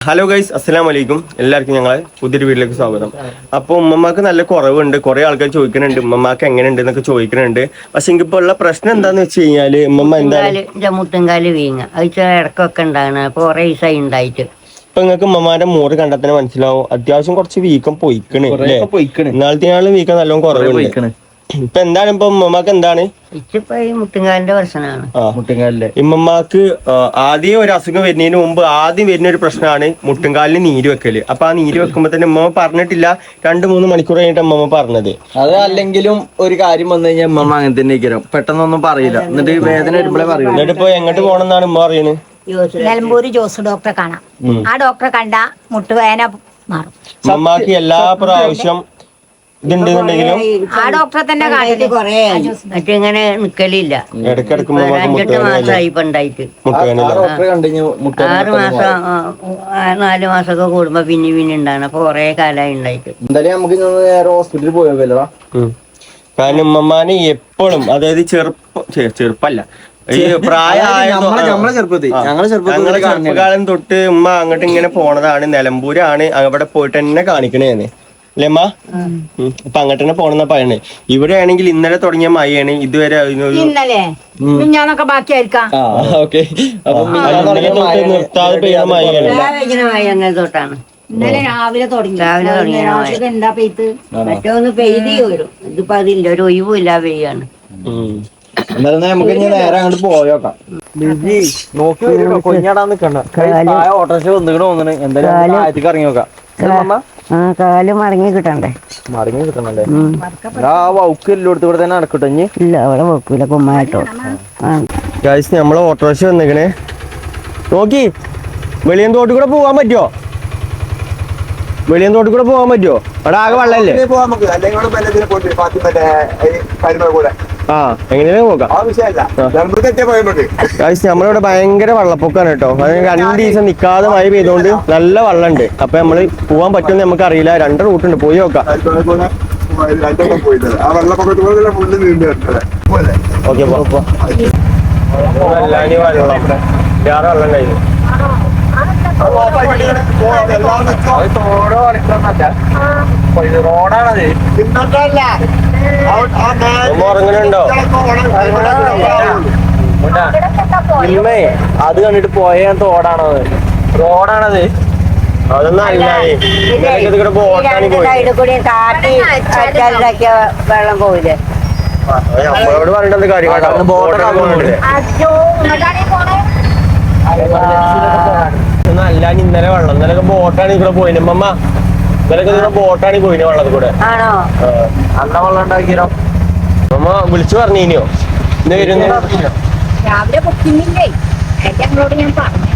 Hello guys, അസ്സലാം വലൈക്കും. എല്ലാവർക്കും ഞങ്ങളെ പുതിയൊരു വീട്ടിലേക്ക് സ്വാഗതം. അപ്പോൾ ഉമ്മമാക്ക് നല്ല കുറവുണ്ട്. കുറെ ആൾക്കാർ ചോദിക്കുന്നുണ്ട് ഉമ്മമാക്ക് എങ്ങനെയുണ്ട് എന്നൊക്കെ ചോദിക്കുന്നുണ്ട്. പക്ഷെ എനിക്കിപ്പോൾ ഉള്ള പ്രശ്നം എന്താന്ന് വെച്ച് കഴിഞ്ഞാല് ഉമ്മ എന്താണ് മുട്ടുംകാല് വീങ്ങ ഇടക്കൊക്കെ ഉണ്ടാകണം. അപ്പൊ കുറെ ദിവസമായി ഉണ്ടായിട്ട് ഇപ്പൊ നിങ്ങൾക്ക് ഉമ്മമാരുടെ മോറ് കണ്ടാൽ തന്നെ മനസ്സിലാവും. അത്യാവശ്യം കുറച്ച് വീക്കം പൊയ്ക്കണ് അല്ലേ? ഇന്നാളത്തെ വീക്കം നല്ലോണം കുറവുണ്ട്. ഇപ്പൊ എന്താണ് ഇപ്പൊ ഉമ്മമാക്ക് എന്താണ് ഇപ്പൊ ഈ മുട്ടുംകാലിന്റെ പ്രശ്നമാണ്. മുട്ടുംകാലിലെ ഇമ്മമാക്ക് ആദ്യം ഒരു അസുഖം വരുന്നതിന് മുമ്പ് ആദ്യം വരുന്ന ഒരു പ്രശ്നമാണ് മുട്ടുംകാലിന് നീര് വെക്കല്. അപ്പൊ ആ നീര് വെക്കുമ്പോ തന്നെ ഉമ്മ പറഞ്ഞിട്ടില്ല, 2-3 മണിക്കൂർ കഴിഞ്ഞിട്ട് ഉമ്മ പറഞ്ഞത്. അത് അല്ലെങ്കിലും ഒരു കാര്യം വന്നു കഴിഞ്ഞാൽ ഉമ്മ അങ്ങനെ തന്നെ പെട്ടെന്നൊന്നും പറയില്ല. എന്നിട്ട് വേദന വരുമ്പോഴേ പറയും. എന്നിട്ട് ഇപ്പൊ എങ്ങോട്ട് പോകണം എന്നാണ് ഉമ്മ പറയുന്നത്? നിലമ്പൂര് ജോസ് ഡോക്ടറെ കാണാം. ആ ഡോക്ടറെ കണ്ട മുട്ടുവേദന മാറും. ഉമ്മക്ക് എല്ലാ പ്രാവശ്യം ഇതുണ്ടെന്നുണ്ടെങ്കിലും ആ ഡോക്ടറെ തന്നെ കാണിട്ട് കൊറേ ഇങ്ങനെ നിക്കലില്ല. ഇടക്കിടക്ക് 5-8 മാസമായി ഇപ്പൊ ഉണ്ടായിട്ട്. 6 മാസം 4 മാസമൊക്കെ കൂടുമ്പോ പിന്നെ ഉണ്ടാണ്. അപ്പൊ കൊറേ കാലമായി ഉണ്ടായിട്ട്. എന്തായാലും നമുക്ക് ഹോസ്പിറ്റലിൽ പോയല്ലോ. കാരണം ഉമ്മമാന് എപ്പോഴും, അതായത് ചെറുപ്പല്ല, ഈ പ്രായമായ ഞങ്ങളെ ചെറുപ്പകാലം തൊട്ട് ഉമ്മ അങ്ങോട്ട് ഇങ്ങനെ പോണതാണ്. നിലമ്പൂരാണ്, അവിടെ പോയിട്ട് തന്നെ കാണിക്കണേന്ന് അല്ലേ അമ്മ? അപ്പൊ അങ്ങോട്ട് തന്നെ പോണെന്നാ പറയണേ. ഇവിടെ ആണെങ്കിൽ ഇന്നലെ തുടങ്ങിയ മഴയാണ്. ഇതുവരെ ഇന്നലെ ഞാനൊക്കെ ബാക്കിയായിരിക്കാം. നിർത്താതെ പെയ്യുന്ന മഴയാണ്. തൊട്ടാണ് ഇന്നലെ രാവിലെ തുടങ്ങി. എന്താ പെയ്ത്ത് മറ്റൊന്ന് പെയ്തി വരും. ഇതിപ്പോ അതില്ല, ഒരു ഒഴിവില്ല, പെയ്യാണ്. എന്നാലും നമുക്ക് ഇനി നേരെ അങ്ങോട്ട് പോയോക്കാം. കൊഞ്ഞാടാൻ നിക്കണ്ട. ഓട്ടോറിക്ഷ വന്നിട്ട് തോന്നുന്നു. എന്തായാലും ആദ്യത്തേക്ക് ഇറങ്ങി നോക്കാം. കാല് മടങ്ങി കിട്ടണ്ടേ? മടങ്ങി കിട്ടണല്ലേ? ആ വൗക്ക് എല്ലായിടത്തും കൂടെ തന്നെ നടക്കട്ടെ. ഇല്ല, അവിടെ വൗക്കില്ല, കുമ്മായിട്ടോ. നമ്മളെ ഓട്ടോറിക്ഷ വന്നിക്കണേ. നോക്കി, വെളിയൻ തോട്ടിൽ കൂടെ പോകാൻ പറ്റുമോ? വെളിയൻ തോട്ടിൽ കൂടെ പോകാൻ പറ്റുമോ? അവിടെ ആകെ വെള്ളല്ലേ? ആ, എങ്ങനെയാ നോക്കാം. നമ്മളിവിടെ ഭയങ്കര വെള്ളപ്പൊക്കാണ് കേട്ടോ. 2 ദിവസം നിക്കാതെ മഴ പെയ്തോണ്ട് നല്ല വെള്ളമുണ്ട്. അപ്പൊ നമ്മള് പോവാൻ പറ്റുമെന്ന് നമുക്ക് അറിയില്ല. 2 റൂട്ടുണ്ട്, പോയി നോക്കാം. ഓക്കെ, വെള്ളം കഴിഞ്ഞു. റോഡാണത്. ഉറങ്ങണുണ്ടോ? ഇല്ലേ, അത് കണ്ടിട്ട് പോയ തോടാണത്, റോഡാണത്. അതൊന്നും അല്ല, വെള്ളം പോയില്ലേ? നമ്മളോട് പറഞ്ഞിട്ട് കാര്യം അല്ല. ഇന്നലെ വെള്ളം, ഇന്നലെ ബോട്ടാണ് ഇവിടെ പോയിന്. അമ്മ ഇന്നലെ ബോട്ടാണ് പോയിന് വെള്ളത്തിൽ കൂടെ. അന്ന വെള്ളം ഉണ്ടാക്കിയോ? അമ്മ വിളിച്ചു പറഞ്ഞോ ഇന്ന് വരുന്നു? രാവിലെ ബുക്കിങ്ങില്ലേ, ഞങ്ങളോട് ഞാൻ പറഞ്ഞു.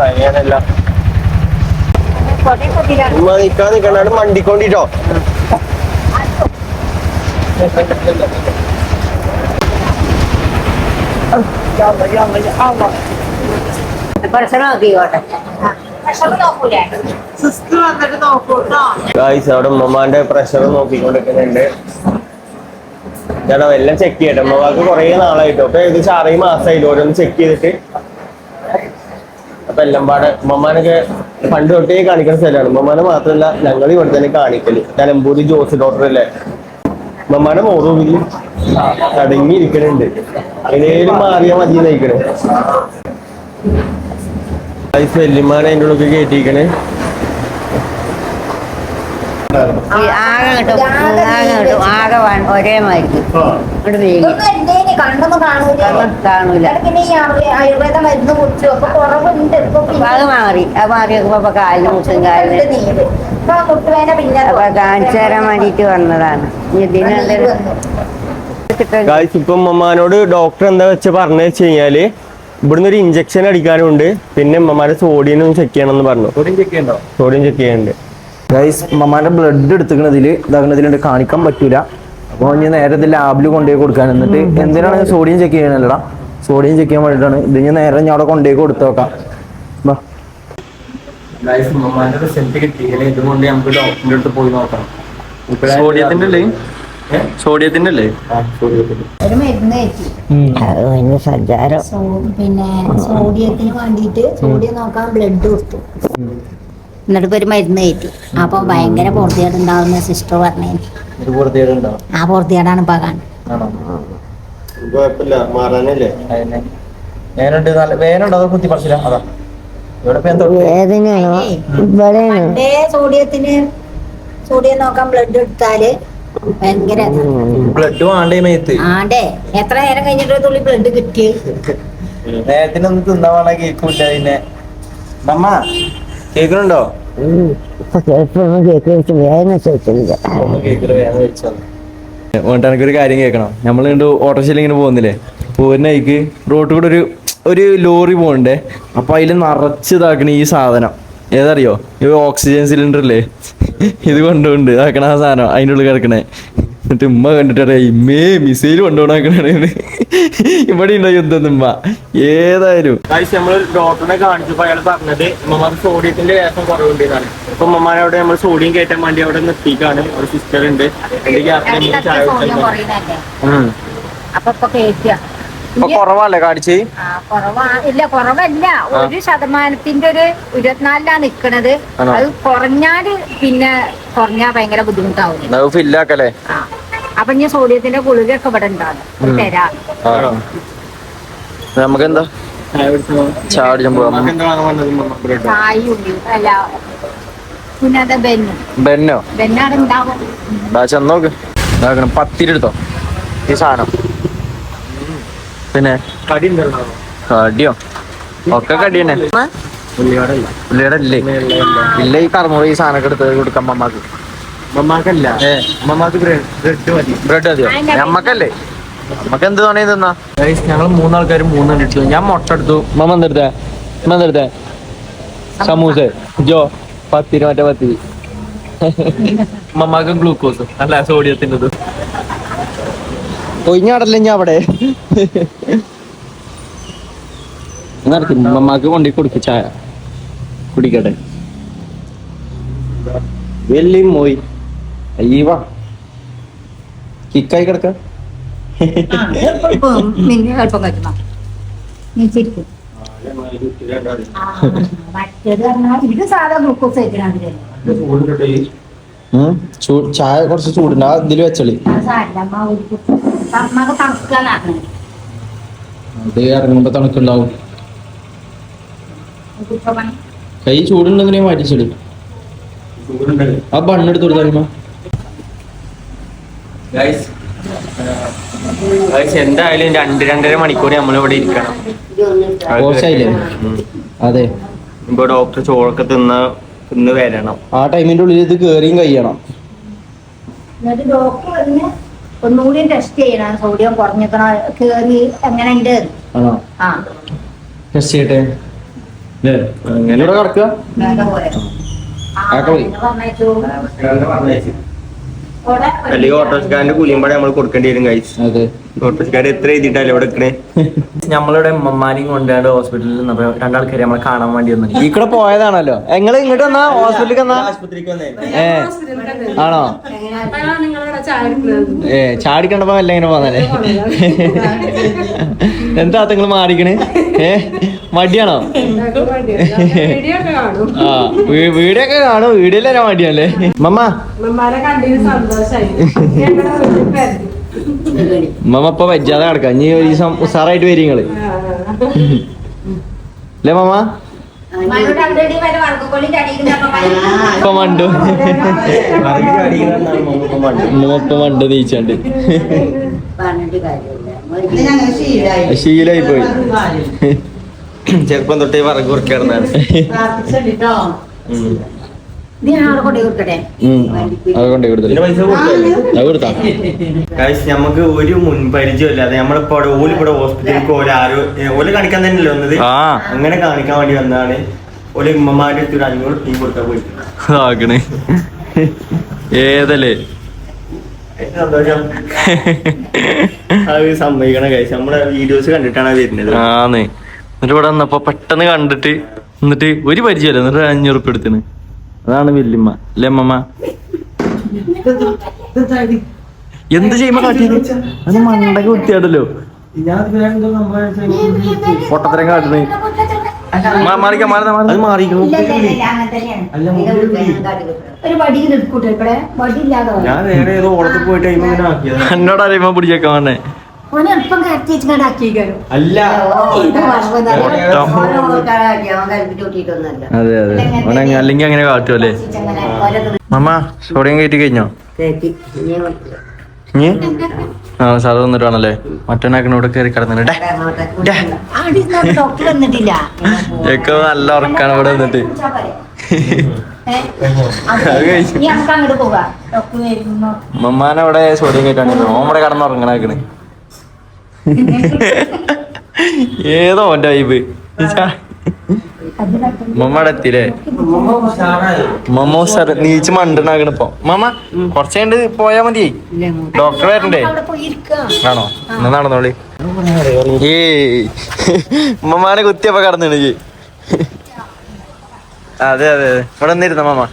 അങ്ങനെയല്ല, നിക്കാൻ നിക്കണ്ടാണ് മണ്ടിക്കൊണ്ടിട്ടോ. അവിടെ ഉമ്മമാന്റെ പ്രഷർ നോക്കിക്കൊണ്ടിരിക്കുന്നുണ്ട്. ചേട്ടാ എല്ലാം ചെക്ക് ചെയ്യട്ടെ. ഉമ്മമാർക്ക് കുറെ നാളായിട്ടോ. അപ്പൊ ഏകദേശം 6 മാസമായില്ലോ ഓരോന്ന് ചെക്ക് ചെയ്തിട്ട്. അപ്പൊ എല്ലാം പാടെ ഉമ്മമാനൊക്കെ പണ്ട് തൊട്ടേ കാണിക്കുന്ന സ്ഥലമാണ്. ഉമ്മമാനെ മാത്രമല്ല, ഞങ്ങൾ ഇവിടെ തന്നെ കാണിക്കല്. നിലമ്പൂര് ജോസ് ഡോക്ടർ അല്ലേ. ഉമ്മമാനെ മോറൂരിൽ അടങ്ങിയിരിക്കണുണ്ട്. അതിനേലും മാറിയാ മതി നയിക്കണേ. വെല്ലിമാനെ അതിൻ്റെ ഉള്ളിൽ കയറ്റിയിരിക്കണേ. ആകെ ഒരേ മാതിരി കാണൂല. അത് മാറി, അത് മാറി നോക്കുമ്പോ കാലിന് മുട്ടും കാലിന് അപ്പൊ കാണിച്ചു തരാൻ വേണ്ടിട്ട് വന്നതാണ്. ഇപ്പം ഉമ്മമാനോട് ഡോക്ടർ എന്താ വെച്ച് പറഞ്ഞു വെച്ച് കഴിഞ്ഞാല് ഇവിടുന്ന് ഒരു ഇഞ്ചക്ഷൻ അടിക്കാനുണ്ട്. പിന്നെ ഉമ്മമാരെ സോഡിയം ചെക്ക് ചെയ്യണം എന്ന് പറഞ്ഞു. സോഡിയം ചെക്ക് ചെയ്യാനുണ്ട്. ഉമ്മമാന്റെ ബ്ലഡ് ഇതാകുന്നതിലുണ്ട്, കാണിക്കാൻ പറ്റൂല. അപ്പൊ ഇനി നേരെ ലാബിൽ കൊണ്ടുപോയി കൊടുക്കാൻ. എന്നിട്ട് എന്തിനാണ് സോഡിയം ചെക്ക് ചെയ്യണല്ലടാ? സോഡിയം ചെക്ക് ചെയ്യാൻ വേണ്ടിയിട്ടാണ്. ഇത് ഞാൻ നേരെ ഞാൻ അവിടെ കൊണ്ടുപോയി കൊടുത്തു നോക്കാം. ഉമ്മമാന്റെ റിസൾട്ട് കിട്ടിയില്ല. ഇതുകൊണ്ട് നമുക്ക് ഡോക്ടറിന്റെ അടുത്ത് പോയി നോക്കാം. സോഡിയത്തിന്റെ സോഡിയത്തിന്റെ അല്ലേ? ഒരു മരുന്ന് കയറ്റി അതിന് സഞ്ചാരം പിന്നെ സോഡിയത്തിന് വേണ്ടിയിട്ട് സോഡിയം നോക്കാൻ ബ്ലഡ് കൊടുത്തു. എന്നിട്ട് ഇപ്പൊ ഒരു മരുന്ന് കയറ്റി. അപ്പൊ ഭയങ്കര പൊറത്തിയേട് ഉണ്ടാവുന്ന സിസ്റ്റർ പറഞ്ഞു. ആ പൊറത്തിയേടാണ് ഇപ്പൊ കാണുന്നത്. കുഴപ്പമില്ല, മാറാനല്ലേ? വേനുണ്ടോ അതോ കുത്തി പറിച്ചില്ല? അതാ വേദനയാണോ ഇവിടെ? പണ്ടേ സോഡിയം നോക്കാൻ ബ്ലഡ് എടുത്താല് ഭയങ്കര ബ്ലഡ് വേണ്ടേ മേത്ത്? ആണ്ടേ എത്ര നേരം കഴിഞ്ഞിട്ട് ഒരു തുള്ളി ബ്ലഡ് കിട്ടി. നേരത്തിനൊന്നും തിന്നാ വേണ കേൾക്കൂല. പിന്നെ നമ്മ കേൾക്കുന്നുണ്ടോ? ഇപ്പൊ കേൾക്കൊന്നും കേൾക്കും, വേദന ചോദിച്ചില്ല. എനിക്കൊരു കാര്യം കേൾക്കണം. നമ്മളുണ്ട് ഓട്ടോറിക്ഷയിൽ ഇങ്ങനെ പോകുന്നില്ലേ, പോകുന്നതിക്ക് റോട്ടിൽ കൂടെ ഒരു ലോറി പോകണ്ടേ. അപ്പൊ അതിൽ നിറച്ച് ഇതാക്കണ ഈ സാധനം ഏതറിയോ? ഈ ഓക്സിജൻ സിലിണ്ടർ ഇല്ലേ, ഇത് കൊണ്ടുപോണ്ട് ഇതാക്കണ ആ സാധനം അതിൻ്റെ ഉള്ളിൽ കിടക്കണേ. എന്നിട്ട് ഉമ്മ കണ്ടിട്ടറിയാ ഇമ്മേ മിസൈൽ കൊണ്ടുപോകണ ഇവിടെ ഉണ്ടോ യുദ്ധം ഉമ്മ. ഏതായാലും നമ്മൾ ഡോക്ടറിനെ കാണിച്ചപ്പോ അയാൾ പറഞ്ഞത് ഉമ്മമാർക്ക് സോഡിയത്തിന്റെ വേഷം കുറവുണ്ടെന്നാണ്. അപ്പൊ ഉമ്മമാരവിടെ നമ്മൾ സോഡിയം കയറ്റാൻ വേണ്ടി അവിടെ നിർത്തിക്കാണ്. ഒരു സിസ്റ്റർ ഉണ്ട്, സോഡിയം കുറയുന്നല്ലേ അപ്പൊ ഇപ്പൊ കയറ്റുക. ഇപ്പൊ കുറവല്ലേ കാണിച്ച്? ഇല്ല കുറവല്ല, 1% ഒരു 24 നിക്കണത്. അത് കുറഞ്ഞാല് പിന്നെ കുറഞ്ഞാ ഭയങ്കര ബുദ്ധിമുട്ടാവും. ഫില്ലാക്കല്ലേ? അപ്പൊ ഇനി സോഡിയത്തിന്റെ ഗുളികയൊക്കെ ഇവിടെ ഉണ്ടാകും തരാ. നമുക്കെന്താ ചാടിച്ചാൻ പോവാം. ചായ ഉള്ളി അല്ല പിന്നെ അത് ബെന്നോ ബെന്നാട് ഉണ്ടാവും. ചെന്നോക്ക് ഇതാക്കണം. 10 എടുത്തോ ഈ സാധനം. പിന്നെ കടിയോ ഒക്കെ കടി തന്നെ. ഉള്ളിയുടെ ഇല്ലേ? ഇല്ല, ഈ കർമ്മ ഈ സാധനമൊക്കെ എടുത്ത് കൊടുക്കാം അമ്മമാക്ക്. ബ്രെഡ് മതിയോ? നമ്മക്കല്ലേ, നമ്മക്ക് എന്ത് വേണേ തിന്നാ. ഞങ്ങൾ 3 ആൾക്കാരും 3 എടുത്തു. ഞാൻ മുട്ട എടുത്തു. മമ്മ എന്തെടുത്തേ? സമൂസ ജോ 10 മറ്റേ 10. മമ്മാക്ക് ഗ്ലൂക്കോസ് അല്ല സോഡിയത്തിൻ്റെത്. ഒഴിഞ്ഞാടല്ലേ ഞാൻ അവിടെ നടത്തി. മമ്മാക്ക് കൊണ്ടു കൊടുക്ക ചായ കുടിക്കട്ടെ. വെല്ലി മോയി അയ്യവാ കിക്കായി കിടക്ക. എളുപ്പം കഴിക്കണം. ഇത് സാധാ ഗ്ലൂക്കോസ് കഴിക്കണേ. ചായ കുറച്ച് ചൂടുണ്ട്, ആ ഇതില് വെച്ചളി. അത് ഇറങ്ങുമ്പോ തണുക്കുണ്ടാവും. കൈ ചൂടുണ്ടെങ്കിലേ മാറ്റിച്ചെളി. ആ ബണ്ണെടുത്ത് കൊടുത്താ. എന്തായാലും 2-2.5 മണിക്കൂർ നമ്മളിവിടെ ഇരിക്കണം. അതെ, ഇപ്പൊ ഡോക്ടർ ചോറൊക്കെ തിന്ന് വരണം. ആ ടൈമിന്റെ ഉള്ളിൽ ഇത് കേറിയും കഴിയണം. എന്നിട്ട് ഡോക്ടർ പറഞ്ഞ് ഒന്നുകൂടി ടെസ്റ്റ് ചെയ്യണം, സോഡിയം കുറഞ്ഞിക്കണോ കേറി എങ്ങനെ ഉണ്ട്. ആ ടെസ്റ്റ് ചെയ്യട്ടെ. അങ്ങനെ കിടക്കുക. അല്ലെങ്കിൽ ഓട്ടോറിക്ഷക്കാരന്റെ കൂലിയുമ്പോഴേ നമ്മൾ കൊടുക്കേണ്ടി വരും. കഴിച്ച് ഓട്ടോറിക്ഷക്കാർ എത്ര എഴുതിയിട്ടല്ലേ ഇവിടെ നിൽക്കണേ. നമ്മളിവിടെ ഉമ്മമാരെയും കൊണ്ടാണ്ട് ഹോസ്പിറ്റലിൽ നിന്നപ്പോ 2 ആൾക്കാർ നമ്മളെ കാണാൻ വേണ്ടി വന്നു. ഈ കൂടെ പോയതാണല്ലോ. നിങ്ങൾ ഇങ്ങോട്ട് വന്നാ ഹോസ്പിറ്റലിൽ ആണോ? ചാടിക്കണ്ടപ്പോ എല്ലാം ഇങ്ങനെ പോന്നല്ലേ. എന്താ നിങ്ങൾ മാറിക്കണ്? മടിയാണോ? ആ വീഡിയോ ഒക്കെ കാണും. വീഡിയോയിലെ മടിയല്ലേ മമ്മ? മമ്മ ഇപ്പൊ വെജാതെ കിടക്കാം. ഇനി ഒരു ദിവസം ഉസാറായിട്ട് വരും നിങ്ങള് അല്ലേ മമ്മ? ഇപ്പൊ മണ്ടു ഇപ്പൊ മണ്ട് നീച്ചാണ്ട് ശീലായി പോയി. ചെറുപ്പം തൊട്ടേ വറക്ക് കുറിക്കാറുണ്ടാണ്. നമുക്ക് ഒരു മുൻപരിചയം ഇല്ലാതെ നമ്മളിപ്പോ ഓലിപ്പോ ഹോസ്പിറ്റലിലേക്ക് ഓല് കാണിക്കാൻ തന്നെയല്ലേ വന്നത്. അങ്ങനെ കാണിക്കാൻ വേണ്ടി വന്നതാണ്. ഓല് ഉമ്മമാരുടെ 500 ടീ കൊടുക്കാൻ പോയിട്ട് ഏതല്ലേ സന്തോഷം. അത് സമ്മതിക്കണ കഴിച്ച് നമ്മളെ വീഡിയോസ് കണ്ടിട്ടാണ് വരുന്നത്. ആന്ന്. എന്നിട്ട് ഇവിടെ വന്നപ്പോ പെട്ടെന്ന് കണ്ടിട്ട് എന്നിട്ട് ഒരു പരിചയമല്ല. എന്നിട്ട് 500 ഉറുപ്പിക എടുത്തിന്. അതാണ് വല്യമ്മ അല്ലേ അമ്മമ്മ? എന്ത് ചെയ്യുമ്പോ കാട്ടിയത് അത് മണ്ടക്ക് കുത്തിയാടല്ലോ പൊട്ടത്തരം കാട്ടുന്നത് മാറിക്കാം അത് മാറിക്കണം ഞാൻ നേരെ ഏതോ ഓളത്തിൽ പോയിട്ട് എന്നോട് അറിയുമ്പോ പിടിച്ചേക്കാൻ പറഞ്ഞേ അല്ല അതെ അതെ ഓനെ അല്ലെങ്കിൽ അങ്ങനെ കാട്ടുമല്ലേ മമ്മ സോഡിയം കയറ്റി കഴിഞ്ഞോ ഇനി ആ സാറ് വന്നിട്ടാണല്ലേ മറ്റന്നാക്കിനോട് കയറി കിടന്നിട്ട് ഒക്കെ നല്ല ഉറക്കാണ് ഇവിടെ വന്നിട്ട് മമ്മാനവിടെ സോഡിയം കയറ്റാണ് ഓമ്മടെ കിടന്നുറങ്ങണാക്കണ് ഏതോ ഓന്റെ വൈബ് മമ്മടെ എത്തില്ലേ മമ്മ സാർ നീച്ച് മണ്ടനാകണിപ്പോ മമ്മ കുറച്ച് കണ്ട് പോയാ മതി ഡോക്ടർ വരണ്ടേ ആണോ എന്നാ നടന്നോളി ഏയ് മമ്മാനെ കുത്തിയപ്പോ കടന്നിണ് അതെ അതെ അതെ ഇവിടെ നിന്നിരുന്ന മമ്മ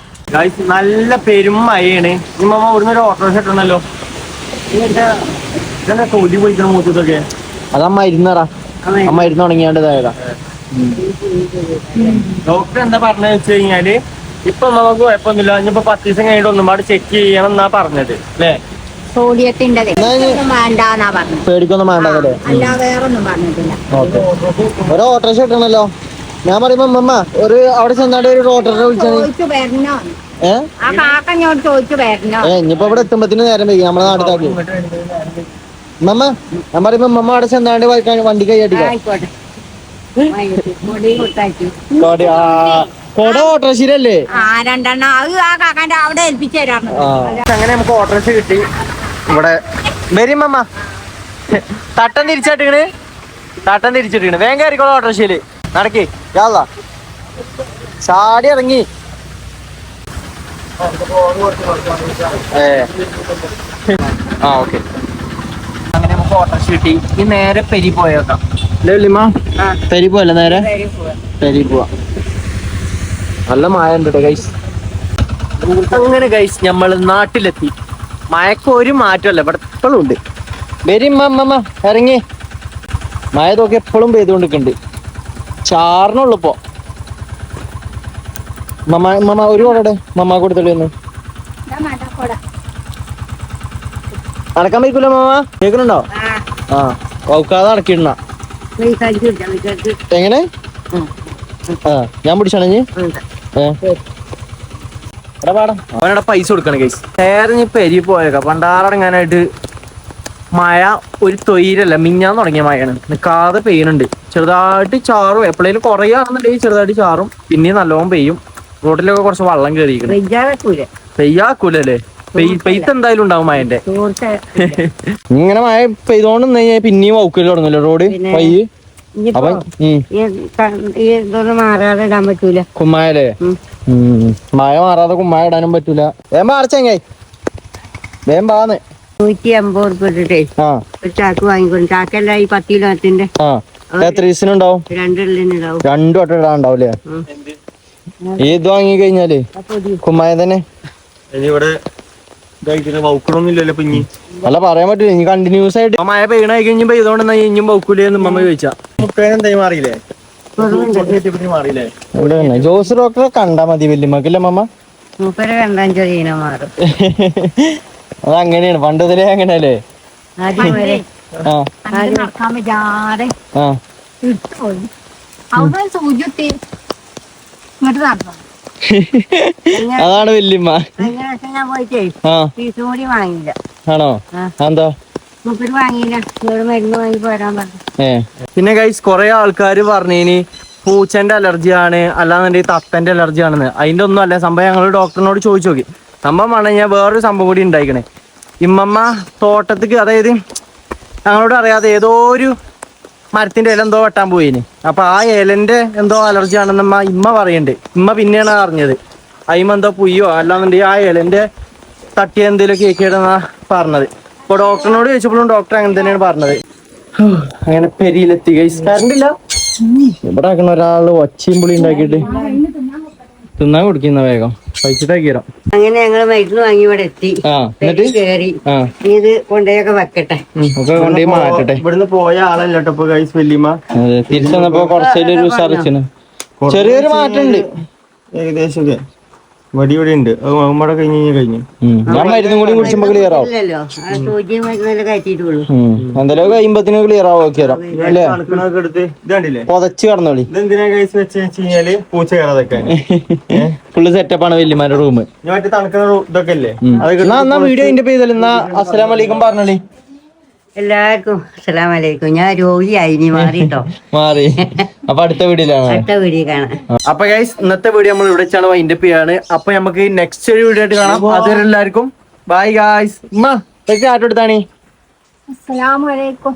നല്ല പെരുമയാണ് ഈ മമ്മ ഇവിടുന്ന് ഒരു ഓട്ടോറിക്ഷ ഇട്ടുണ്ടല്ലോ തൊലി പോയിക്കണ മൂത്തൊക്കെ അത് അമ്മ ഇരുന്നടാ അമ്മ ഇരുന്ന് തുടങ്ങിയാണ്ടതായതാ ഡോക്ടർ എന്താ പറഞ്ഞതെന്ന് വെച്ച് കഴിഞ്ഞാല് ഇപ്പൊ നമുക്ക് കുഴപ്പമൊന്നുമില്ല ഇനിയിപ്പോ 10 ദിവസം കഴിഞ്ഞിട്ട് ഒന്നുപാട് ചെക്ക് ചെയ്യണം എന്നാ പറഞ്ഞത് അല്ലേ സോഡിയത്തിന്റെ പേടിക്കൊന്നും വേണ്ടല്ലേ ഒരു ഓട്ടോറിക്ഷ ഇട്ടണല്ലോ ഞാൻ പറയുമ്പോ അമ്മ ഒരു അവിടെ ചെന്നാണ്ട് ഒരു ഓട്ടോറിക്ഷ വിളിച്ചാൽ ഇനിയിപ്പോ ഇവിടെ എത്തുമ്പത്തിന് നേരം വൈകി നമ്മളെ നാട്ടിലാക്കി മമ്മ ഞാൻ പറയുമ്പോ മമ്മ അവിടെ ചെന്നാണ്ട് വണ്ടി കൈയാട്ടിക്കോ കൊട ഓട്ടോറിക്ഷയിലല്ലേ അങ്ങനെ നമുക്ക് ഓട്ടോറിക്ഷ കിട്ടി ഇവിടെ വരും മമ്മ തട്ടം തിരിച്ചിട്ടിക്കണ് വേഗം കയറിക്കോളൂ ഓട്ടോറിക്ഷയില് നടക്കി യാ ചാടി ഇറങ്ങി ആ ഓക്കെ അങ്ങനെ നമുക്ക് ഓട്ടോറിക്ഷ കിട്ടി ഈ നേരെ പെരി പോയേക്കാം പെരി പോയല്ലേ നേരെ പെരി പോവാ നല്ല മഴ ഉണ്ട് ഗൈസ് അങ്ങനെ ഗൈസ് നമ്മൾ നാട്ടിലെത്തി മഴക്ക് ഒരു മാറ്റമല്ല ഇവിടെ എപ്പോഴും ഉണ്ട് വരും മമ്മ ഇറങ്ങി മഴ നോക്കി എപ്പോഴും പെയ്തുകൊണ്ടിരിക്കുന്നുണ്ട് ചാറിനുള്ളൂ ഇപ്പൊ മമ്മ ഒരു കൊടടെ മമ്മ കൊടുത്തിട്ട് വന്നു നടക്കാൻ പറ്റൂല മമ്മ കേൾക്കുന്നുണ്ടോ ആ വൗക്കാതെ നടക്കിടണ എങ്ങനെ ആ ഞാൻ പിടിച്ചാണെങ്കിൽ അവനവിടെ പൈസ കൊടുക്കണ കേസ് നേരെ ഞാൻ പെരി പോയേക്കാം പണ്ടാറടങ്ങാനായിട്ട് മഴ ഒരു തൊയിലല്ല മിഞ്ഞാന്ന് തുടങ്ങിയ മഴയാണ് നിൽക്കാതെ പെയ്യുന്നുണ്ട് ചെറുതായിട്ട് ചാറും എപ്പോഴേലും കുറയാണെന്നുണ്ടെങ്കിൽ ചെറുതായിട്ട് ചാറും പിന്നെയും നല്ലോണം പെയ്യും റോഡിലൊക്കെ കുറച്ച് വെള്ളം കയറിയിരിക്കണം പെയ്യാക്കൂലല്ലേ പെയ്ത്ത് എന്തായാലും ഉണ്ടാവും മഴന്റെ ഇങ്ങനെ മഴ പെയ്തോണ്ട് പിന്നെയും വൗക്കല് തുടങ്ങല്ലോ റോഡ് പയ്യ് അപ്പൊ മാറാതെ ഇടാൻ പറ്റൂല കുമ്മായല്ലേ മഴ മാറാതെ കുമ്മായ ഇടാനും പറ്റൂല വേം അടച്ചെങ്ങായി വേം പാന്ന് 150 ഉറുപ്പിക ഇട്ടിട്ടേ ഒരു ചാക്ക് വാങ്ങിക്കൊണ്ടു ചാക്കല്ല ഈ 10 കിലോത്തിന്റെ എത്ര ദിവസത്തിനുണ്ടാവും 2 എണ്ണിനുണ്ടാവും 2 വട്ടം ഇടാണ്ടാവൂലേ ഇത് വാങ്ങി കഴിഞ്ഞാല് കുമ്മായ തന്നെ ഇവിടെ വൗക്കണൊന്നുമില്ലല്ലോ ഇനി അല്ല പറയാൻ പറ്റൂല ഇനി കണ്ടിന്യൂസ് ആയിട്ട് മഴ പെയ്യണ കഴിഞ്ഞപ്പോ ഇതുകൊണ്ട് ഇനിയും വൗക്കൂലെന്ന് മമ്മ ചോദിച്ചാ എന്തായാലും മാറിയില്ലേ മാറിയില്ലേ ജോസ് ഡോക്ടറെ കണ്ടാ മതി വല്യമ്മക്കല്ലേ മമ്മ മാറും അതങ്ങനെയാണ് പണ്ടതിലേ അങ്ങനെയല്ലേ അതാണ് വല്യമ്മ ഞാൻ പോയിട്ടേ ഫീസ് കൂടി വാങ്ങിയില്ല ആണോ എന്താ വാങ്ങിയില്ല മരുന്ന് വാങ്ങി പോരാൻ പറഞ്ഞു പിന്നെ ഗൈസ് കൊറേ ആൾക്കാര് പറഞ്ഞേനി പൂച്ചന്റെ അലർജിയാണ് അല്ലാന്നുണ്ടെങ്കിൽ തത്തന്റെ അലർജി ആണെന്ന് അതിന്റെ ഒന്നും അല്ല സംഭവം ഞങ്ങൾ ഡോക്ടറിനോട് ചോദിച്ചു നോക്കി സംഭവം പറഞ്ഞു കഴിഞ്ഞാൽ വേറൊരു സംഭവം കൂടി ഉണ്ടായിക്കണേ ഇമ്മമ്മ തോട്ടത്തിക്ക് അതായത് ഞങ്ങളോട് അറിയാതെ ഏതോ ഒരു മരത്തിന്റെ ഇല എന്തോ വെട്ടാൻ പോയിന് അപ്പൊ ആ ഇലന്റെ എന്തോ അലർജി ആണെന്ന് ഇമ്മ പറയുന്നുണ്ട് ഇമ്മ പിന്നെയാണ് അറിഞ്ഞത് അയിമ എന്തോ പുയ്യോ അല്ലാന്നുണ്ടെങ്കിൽ ആ ഇലന്റെ തട്ടിയ എന്തേലും കേക്കിയിടെന്നാ പറഞ്ഞത് ഇപ്പൊ ഡോക്ടറിനോട് ചോദിച്ചപ്പോഴും ഡോക്ടർ അങ്ങനെ തന്നെയാണ് പറഞ്ഞത് അങ്ങനെ പെരിയിലെത്തി ഗൈസ് കറണ്ടില്ല ഇവിടെ ആക്കണ ഒരാള് ഒച്ചയും പുളി ഉണ്ടാക്കിയിട്ട് തിന്നാൻ കുടിക്കുന്ന വേഗം കഴിച്ചിട്ടേക്കീരാം. അങ്ങനെ ഞങ്ങള് മരുന്ന് വാങ്ങി ഇവിടെ എത്തി. ആ എന്നിട്ട് കേറി ആ ഇത് കൊണ്ടേയൊക്കെ വെക്കട്ടെ. ഒക്കെ കൊണ്ടുപോയി മാറ്റട്ടെ. ഇവിടുന്ന് പോയ ആളല്ല കേട്ടോ ഗൈസ് വല്യമ്മ. അതെ തിരിച്ചു വന്നപ്പോ കുറച്ചൊരു ഉഷാറിച്ചാണ്. ചെറിയൊരു മാറ്റം ഉണ്ട് ഏകദേശം ഒക്കെ വടി ഇവിടെ ഉണ്ട്. അത് അവിടെ കഴിഞ്ഞു. ഞാൻ മരുന്നും കൂടി കുടിച്ചുമ്പോ ക്ലിയർ ആവും. ഇല്ലല്ലോ സൂചിയും മരുന്നെല്ലാം കയറ്റിയിട്ടുള്ളൂ. എന്തായാലും കഴിയുമ്പത്തിന് ക്ലിയർ ആവും. ഓക്കെ അല്ലേ കണക്കണൊക്കെ എടുത്ത് ഇതാണ്ടില്ലേ പൊതച്ച് കടന്നോളി. ഇതെന്തിനാ ഗൈസ് വെച്ച് പൂച്ച കയറാതൊക്കെ ഫുള്ള് സെറ്റപ്പാണ് വല്യമാരുടെ റൂം. ഞാൻ മറ്റേ തണുക്കുന്ന ഇതൊക്കെ അല്ലേ എന്നാ വീഡിയോ അതിന്റെ പേരിൽ എന്നാ അസ്സലാമു അലൈക്കും പറഞ്ഞോളി. എല്ലാവർക്കും അസ്സലാമു അലൈക്കും. ഞാൻ രോഗിയായി ഇനി മാറിട്ടോ. മാറി. അപ്പൊ അടുത്ത വീഡിയോയിലാണ്. അടുത്ത വീഡിയോ കാണാം. അപ്പൊ ഗൈസ് ഇന്നത്തെ വീഡിയോ നമ്മൾ ഇവിടെ വെച്ചാണ് വൈൻഡപ്പ് ചെയ്യാണ്. അപ്പൊ നമുക്ക് നെക്സ്റ്റ് ഒരു വീഡിയോ ആയിട്ട് കാണാം. അതുവരെ എല്ലാവർക്കും ബൈ ഗൈസ്. ഉമ്മ ആറ്റെടുത്താണി. അസ്സലാമു അലൈക്കും.